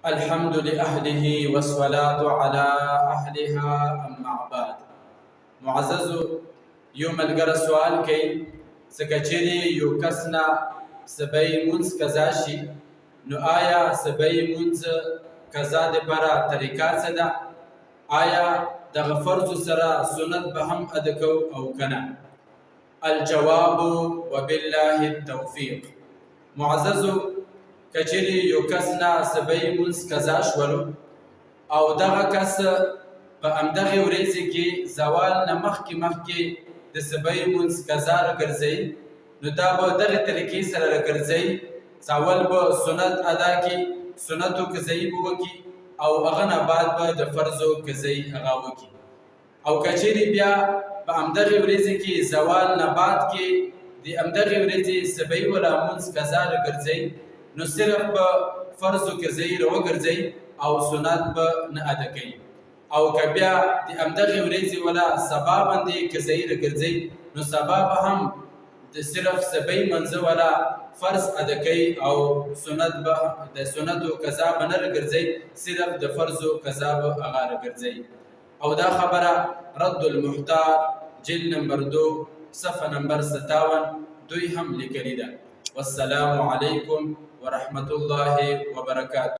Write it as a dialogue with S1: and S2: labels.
S1: الحمد لأهله والصلاة على أهلها أما بعد. معزز يوم القرى سؤال كي سكچري يو كسنا سبي منز كزاشي نو آیا سبي منز كزا دي برا طريقات سدا آیا دغ فرض سرا سنت بهم ادكو او كنا؟ الجواب وبالله التوفيق. معزز کچری یو کس نه سبی منز کزا شولو او دغه کس په همدغې ورځې کې زوال نه مخکې د سبی منز کزا راګرځوي، نو دا به دغې طریقې سره راګرځوي. اول به سنت ادا کړي، سنتو قضایي به وکړي او هغه نه بعد به د فرضو قضایي هغه وکړي. او کچری بیا په همدغې ورځې کې زوال نه بعد کې د همدغې ورځې سبی ولا منز کزا راګرځوي، نو صرف به فرضو قضایي راوګرځوي او سنت به نه ادا کوي. او که بیا د همدغې ورځې ولا سبا باندې قضایي راګرځوي، نو سبا به هم د صرف سبی منځه ولا فرض ادا کوي او سنت به د سنتو قضا به نه راګرځوي، صرف د فرضو قضا به هغه راګرځوي. او دا خبره رد المحتار جلد نمبر 2 صفحه نمبر 57 دوی هم لیکلې ده. والسلام علیکم ورحمة الله وبركاته.